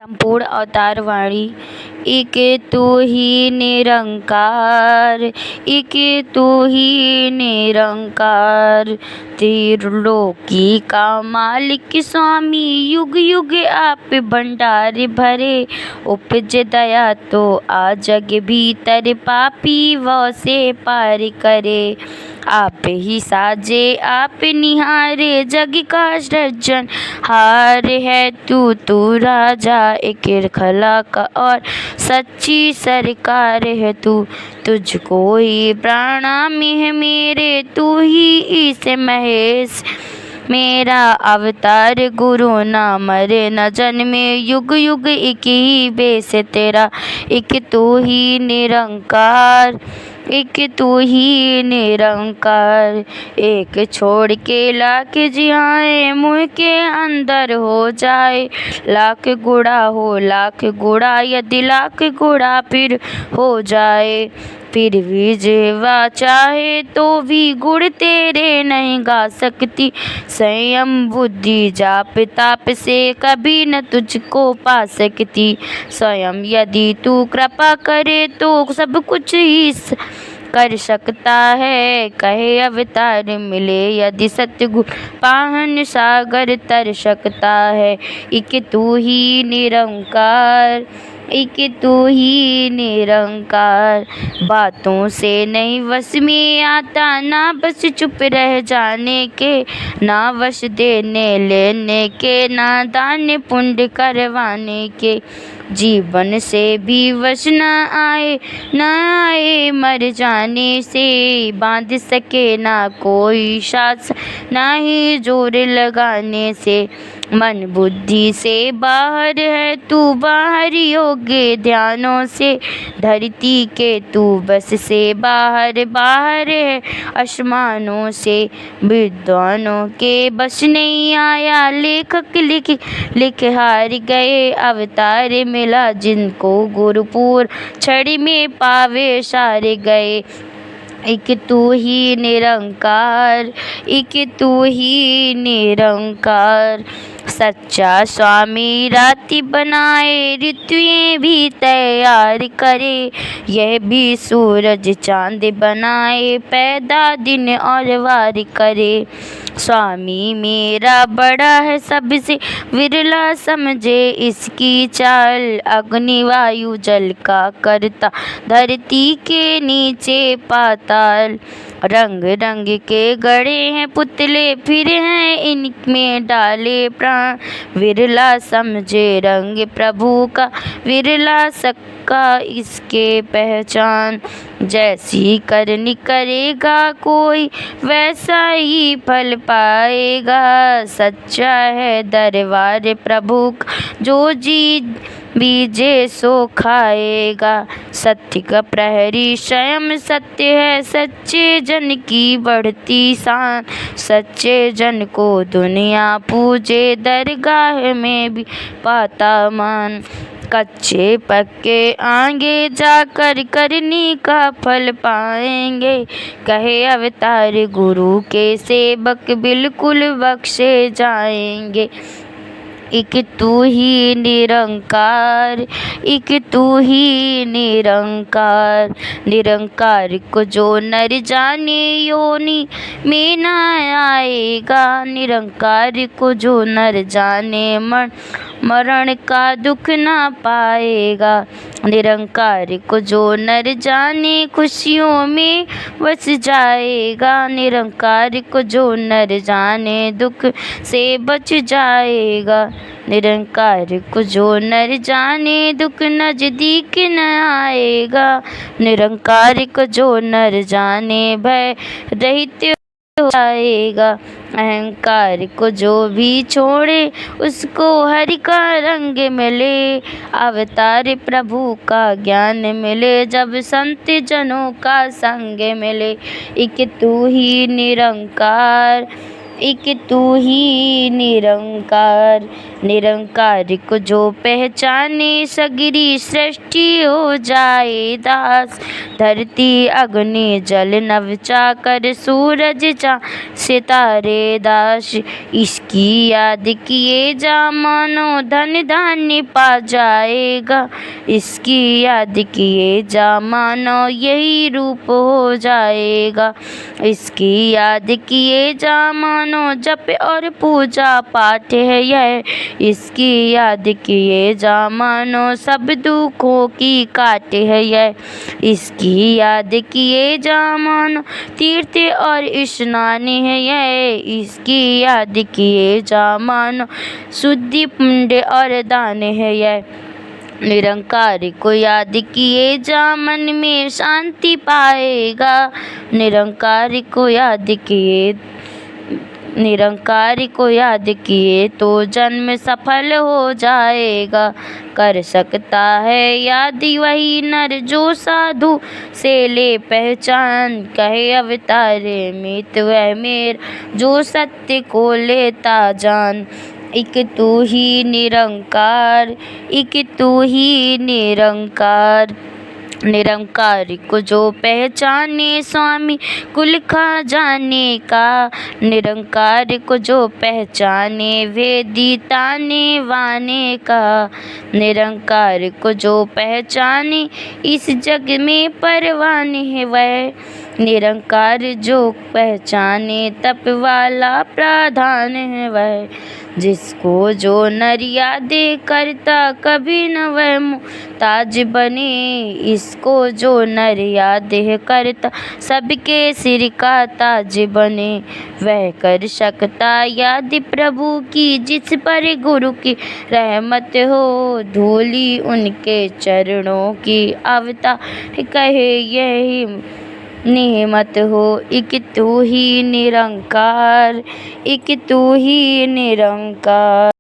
संपूर्ण अवतार वाणी। एक तू ही निरंकार, एक तू ही निरंकार, त्रिलोकी का मालिक स्वामी, युग युग आप भंडार भरे। उपज दया तो आ जग भीतर, पापी वह से पार करे। आप ही साजे आप निहारे, जग का सृजन हार है तू राजा, एक खला का और सच्ची सरकार है तू। तुझको ही प्रणाम है मेरे, तू ही ईश महेश मेरा अवतार। गुरु ना मरे न जन्मे, युग युग एक ही बेस तेरा। एक तू ही निरंकार, एक तू ही निरंकार, एक छोड़ के लाख जियाए, मुँह के अंदर हो जाए। लाख गुणा हो लाख गुणा, यदि लाख गुणा फिर हो जाए। फिर भी जीवा चाहे तो भी गुण तेरे नहीं गा सकती। संयम बुद्धि जाप ताप से कभी न तुझको पा सकती। स्वयं यदि तू कृपा करे तो सब कुछ ही कर सकता है। कहे अवतार मिले यदि सतगुरु, पाहन सागर तर सकता है। एक तू ही निरंकार, एक तू ही निरंकार, बातों से नहीं वश में आता, ना बस चुप रह जाने के, ना वश देने लेने के, ना दान पुण्य करवाने के। जीवन से भी वश न आए मर जाने से, बांध सके ना कोई साथ, ना ही जोर लगाने से। मन बुद्धि से बाहर है तू, बाहर योग्य ध्यानों से। धरती के तू बस से बाहर है आसमानों से। विद्वानों के बस नहीं आया, लेखक लिख हार गए। अवतार मिला जिनको गुरुपुर, छड़ी में पावे सारे गए। एक तू ही निरंकार, एक तू ही निरंकार, सच्चा स्वामी राति बनाए, ऋतुएं भी तैयार करे। यह भी सूरज चांद बनाए, पैदा दिन और वार करे। स्वामी मेरा बड़ा है सबसे विरला, समझे इसकी चाल। अग्नि वायु जल का करता, धरती के नीचे पाताल। रंग रंग के गढ़े हैं पुतले, फिर हैं इनमें डाले प्राण। विरला समझे रंग प्रभु का, विरला सक्का इसके पहचान। जैसी करनी करेगा कोई, वैसा ही फल पाएगा। सच्चा है दरबार प्रभु का, जो जी बीजे सो खाएगा। सत्य का प्रहरी स्वयं सत्य है, सच्चे जन की बढ़ती शान। सच्चे जन को दुनिया पूजे, दरगाह में भी पाता मान। कच्चे पक्के आगे जाकर करनी का फल पाएंगे। कहे अवतार गुरु के सेवक, बिल्कुल बख्शे जाएंगे। एक तू ही निरंकार, एक तू ही निरंकार, निरंकार को जो नर जाने योनि में न आएगा। निरंकार को जो नर जाने मरण का दुख ना पाएगा। निरंकार को जो नर जाने खुशियों में बस जाएगा। निरंकार को जो नर जाने दुख से बच जाएगा। निरंकार को जो नर जाने दुख नजदीक न आएगा। निरंकार को जो नर जाने भय रहित हो जाएगा। अहंकार को जो भी छोड़े, उसको हरि का रंग मिले। अवतार प्रभु का ज्ञान मिले, जब संत जनों का संग मिले। एक तू ही निरंकार, एक तू ही निरंकार। निरंकार को जो पहचाने सगरी सृष्टि हो जाए दास। धरती अग्नि जल नभ चाकर सूरज चाँद सितारे दास। इसकी याद किए जा मानो धन धान्य पा जाएगा। इसकी याद किए जा मानो यही रूप हो जाएगा। इसकी याद किए जा मानो जप और पूजा पाठ है यह। इसकी याद किए जा मानो सब दुखों की काट है यह। इसकी याद किए जा मानो तीर्थ और स्नान है यह। इसकी याद किए जा मानो शुद्धि पुण्य और दान है यह। निरंकार को याद किए जा मन में शांति पाएगा। निरंकार को याद किए तो जन्म सफल हो जाएगा। कर सकता है याद वही नर जो साधु से ले पहचान। कहे अवतार मित वह मेरा जो सत्य को लेता जान। एक तू ही निरंकार, एक तू ही निरंकार। निरंकार को जो पहचाने स्वामी कुल खजाने का। निरंकार को जो पहचाने वेदी ताने वाने का। निरंकार को जो पहचाने इस जग में परवाने है वह। निरंकार जो पहचाने तप वाला प्रधान है वह। जिसको जो नर याद करता कभी न वह मुहताज बने। इसको जो नर याद करता सबके सिर का ताज बने। वह कर सकता याद प्रभु की जिस पर गुरु की रहमत हो। धूली उनके चरणों की अवतार कहे यही नेमत हो। एक तू ही निरंकार, एक तू ही निरंकार।